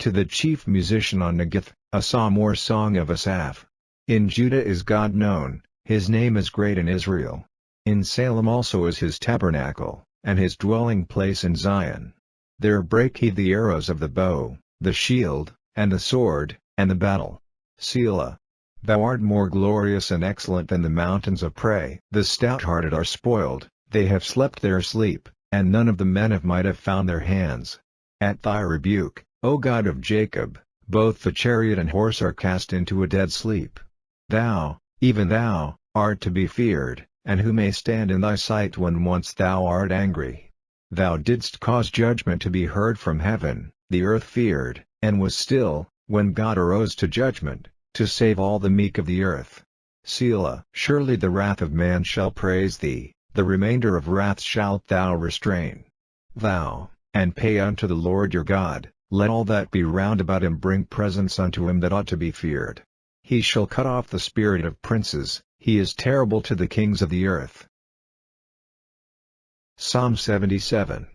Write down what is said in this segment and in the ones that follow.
To the chief musician on Negev, a psalm or song of Asaph. In Judah is God known, his name is great in Israel. In Salem also is his tabernacle, and his dwelling place in Zion. There brake he the arrows of the bow, the shield, and the sword, and the battle. Selah. Thou art more glorious and excellent than the mountains of prey. The stout-hearted are spoiled, they have slept their sleep, and none of the men of might have found their hands. At thy rebuke, O God of Jacob, both the chariot and horse are cast into a dead sleep. Thou, even thou, art to be feared, and who may stand in thy sight when once thou art angry? Thou didst cause judgment to be heard from heaven, the earth feared, and was still, when God arose to judgment, to save all the meek of the earth. Selah. Surely the wrath of man shall praise thee, the remainder of wrath shalt thou restrain. Thou, and pay unto the Lord your God, let all that be round about him bring presents unto him that ought to be feared. He shall cut off the spirit of princes, he is terrible to the kings of the earth. Psalm 77.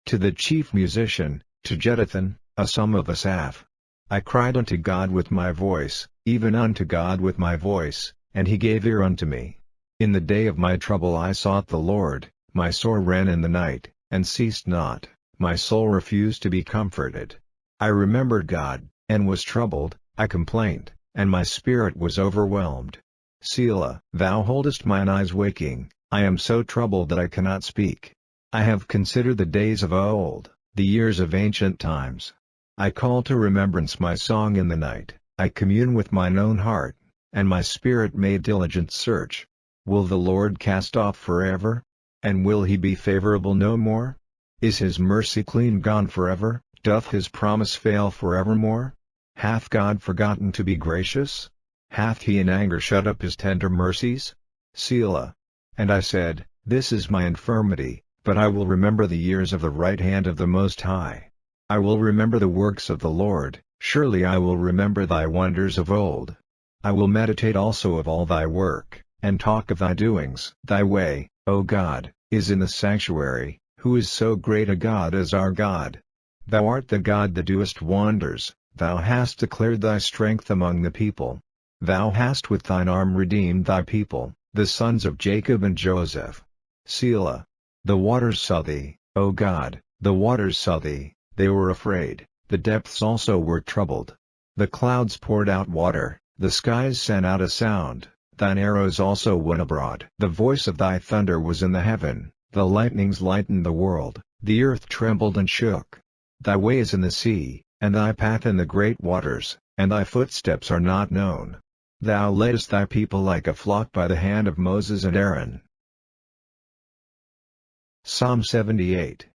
To the chief musician, to Jeduthun, a psalm of Asaph. I cried unto God with my voice, even unto God with my voice, and he gave ear unto me. In the day of my trouble I sought the Lord, my sore ran in the night, and ceased not, my soul refused to be comforted. I remembered God, and was troubled, I complained, and my spirit was overwhelmed. Selah. Thou holdest mine eyes waking, I am so troubled that I cannot speak. I have considered the days of old, the years of ancient times. I call to remembrance my song in the night, I commune with mine own heart, and my spirit made diligent search. Will the Lord cast off forever? And will he be favorable no more? Is his mercy clean gone forever? Doth his promise fail forevermore? Hath God forgotten to be gracious? Hath he in anger shut up his tender mercies? Selah. And I said, This is my infirmity, but I will remember the years of the right hand of the Most High. I will remember the works of the Lord, surely I will remember thy wonders of old. I will meditate also of all thy work, and talk of thy doings. Thy way, O God, is in the sanctuary, who is so great a God as our God? Thou art the God that doest wonders, thou hast declared thy strength among the people. Thou hast with thine arm redeemed thy people, the sons of Jacob and Joseph. Selah. The waters saw thee, O God, the waters saw thee, they were afraid, the depths also were troubled. The clouds poured out water, the skies sent out a sound, thine arrows also went abroad. The voice of thy thunder was in the heaven, the lightnings lightened the world, the earth trembled and shook. Thy way is in the sea, and thy path in the great waters, and thy footsteps are not known. Thou leddest thy people like a flock by the hand of Moses and Aaron. Psalm 78.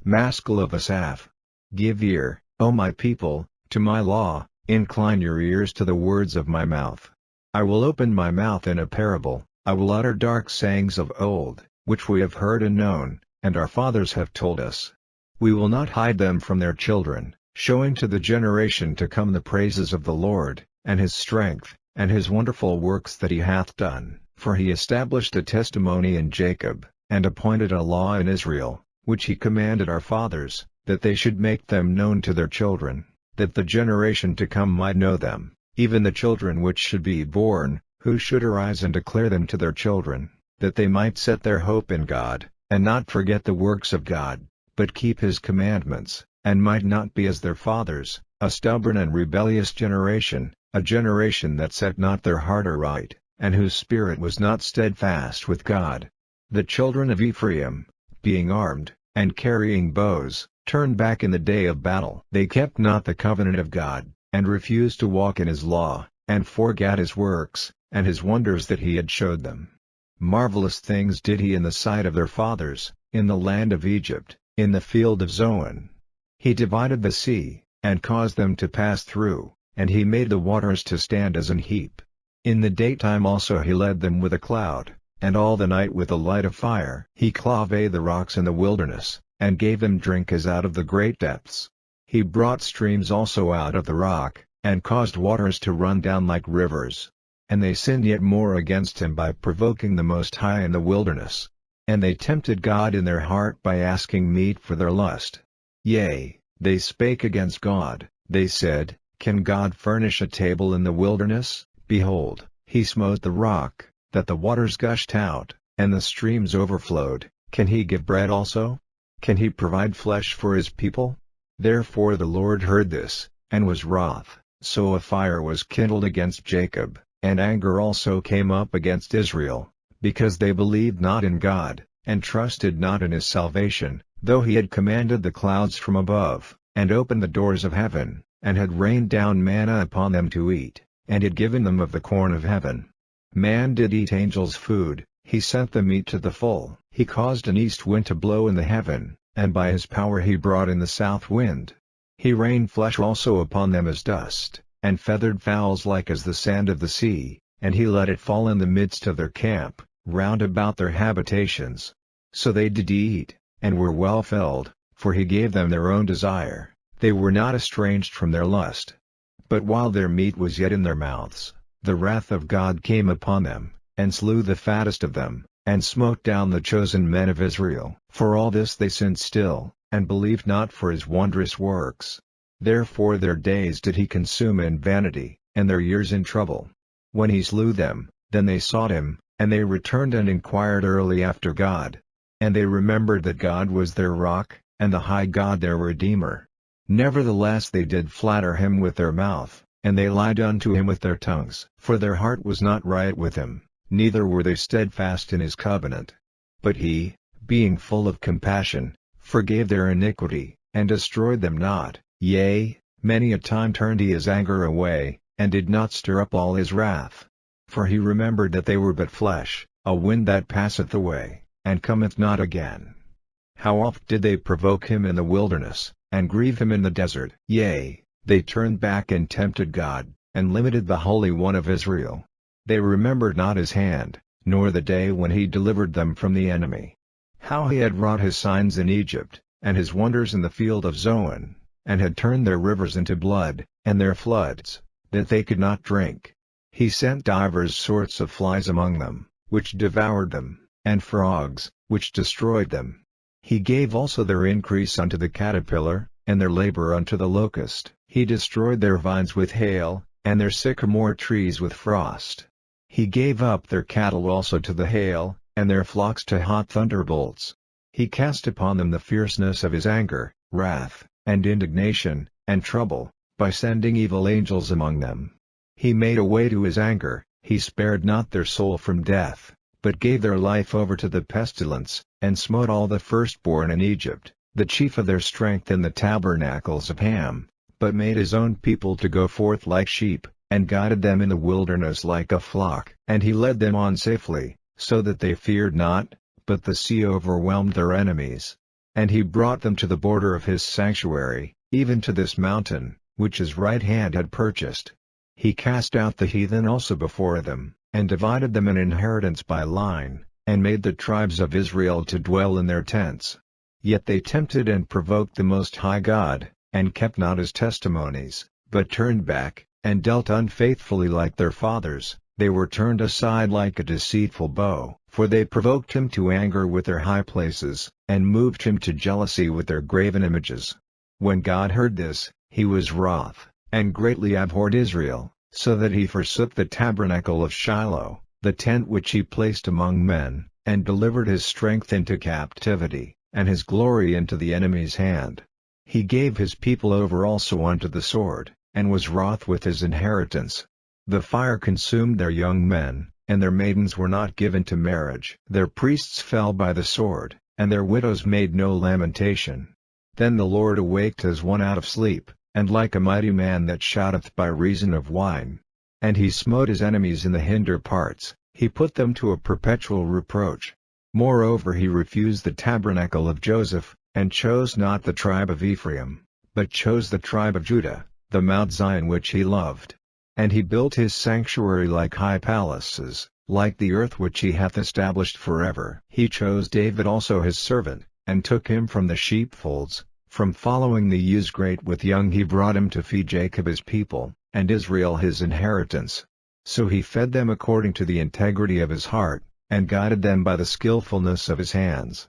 Maskil of Asaph. Give ear, O my people, to my law, incline your ears to the words of my mouth. I will open my mouth in a parable, I will utter dark sayings of old, which we have heard and known, and our fathers have told us. We will not hide them from their children, showing to the generation to come the praises of the Lord, and his strength, and his wonderful works that he hath done. For he established a testimony in Jacob, and appointed a law in Israel, which he commanded our fathers, that they should make them known to their children, that the generation to come might know them, even the children which should be born, who should arise and declare them to their children, that they might set their hope in God, and not forget the works of God, but keep his commandments, and might not be as their fathers, a stubborn and rebellious generation, a generation that set not their heart aright, and whose spirit was not steadfast with God. The children of Ephraim, being armed, and carrying bows, turned back in the day of battle. They kept not the covenant of God, and refused to walk in his law, and forgat his works, and his wonders that he had showed them. Marvelous things did he in the sight of their fathers, in the land of Egypt, in the field of Zoan. He divided the sea, and caused them to pass through, and he made the waters to stand as an heap. In the daytime also he led them with a cloud, and all the night with a light of fire. He clave the rocks in the wilderness, and gave them drink as out of the great depths. He brought streams also out of the rock, and caused waters to run down like rivers. And they sinned yet more against him by provoking the Most High in the wilderness. And they tempted God in their heart by asking meat for their lust. Yea, they spake against God, They said, "Can God furnish a table in the wilderness? Behold, he smote the rock, that the waters gushed out, and the streams overflowed. Can he give bread also? Can he provide flesh for his people?" Therefore the Lord heard this, and was wroth, so a fire was kindled against Jacob, and anger also came up against Israel, because they believed not in God, and trusted not in his salvation, though he had commanded the clouds from above, and opened the doors of heaven, and had rained down manna upon them to eat, and had given them of the corn of heaven. Man did eat angels' food, he sent the meat to the full. He caused an east wind to blow in the heaven, and by his power he brought in the south wind. He rained flesh also upon them as dust, and feathered fowls like as the sand of the sea, and he let it fall in the midst of their camp, round about their habitations. So they did eat, and were well filled, for he gave them their own desire, they were not estranged from their lust. But while their meat was yet in their mouths, the wrath of God came upon them, and slew the fattest of them, and smote down the chosen men of Israel. For all this they sinned still, and believed not for his wondrous works. Therefore their days did he consume in vanity, and their years in trouble. When he slew them, then they sought him, and they returned and inquired early after God. And they remembered that God was their rock, and the high God their Redeemer. Nevertheless they did flatter him with their mouth, and they lied unto him with their tongues. For their heart was not right with him, neither were they steadfast in his covenant. But he, being full of compassion, forgave their iniquity, and destroyed them not. Yea, many a time turned he his anger away, and did not stir up all his wrath. For he remembered that they were but flesh, a wind that passeth away, and cometh not again. How oft did they provoke him in the wilderness, and grieve him in the desert? Yea, they turned back and tempted God, and limited the Holy One of Israel. They remembered not his hand, nor the day when he delivered them from the enemy. How he had wrought his signs in Egypt, and his wonders in the field of Zoan, and had turned their rivers into blood, and their floods, that they could not drink. He sent divers sorts of flies among them, which devoured them, and frogs, which destroyed them. He gave also their increase unto the caterpillar, and their labor unto the locust. He destroyed their vines with hail, and their sycamore trees with frost. He gave up their cattle also to the hail, and their flocks to hot thunderbolts. He cast upon them the fierceness of his anger, wrath, and indignation, and trouble, by sending evil angels among them. He made a way to his anger, he spared not their soul from death, but gave their life over to the pestilence, and smote all the firstborn in Egypt, the chief of their strength in the tabernacles of Ham, but made his own people to go forth like sheep, and guided them in the wilderness like a flock. And he led them on safely, so that they feared not, but the sea overwhelmed their enemies. And he brought them to the border of his sanctuary, even to this mountain, which his right hand had purchased. He cast out the heathen also before them, and divided them an inheritance by line, and made the tribes of Israel to dwell in their tents. Yet they tempted and provoked the Most High God, and kept not his testimonies, but turned back, and dealt unfaithfully like their fathers. They were turned aside like a deceitful bow, for they provoked him to anger with their high places, and moved him to jealousy with their graven images. When God heard this, he was wroth, and greatly abhorred Israel, so that he forsook the tabernacle of Shiloh, the tent which he placed among men, and delivered his strength into captivity, and his glory into the enemy's hand. He gave his people over also unto the sword, and was wroth with his inheritance. The fire consumed their young men, and their maidens were not given to marriage. Their priests fell by the sword, and their widows made no lamentation. Then the Lord awaked as one out of sleep, and like a mighty man that shouteth by reason of wine. And he smote his enemies in the hinder parts, he put them to a perpetual reproach. Moreover he refused the tabernacle of Joseph, and chose not the tribe of Ephraim, but chose the tribe of Judah, the Mount Zion which he loved. And he built his sanctuary like high palaces, like the earth which he hath established forever. He chose David also his servant, and took him from the sheepfolds, from following the ewes great with young he brought him to feed Jacob his people, and Israel his inheritance. So he fed them according to the integrity of his heart, and guided them by the skillfulness of his hands.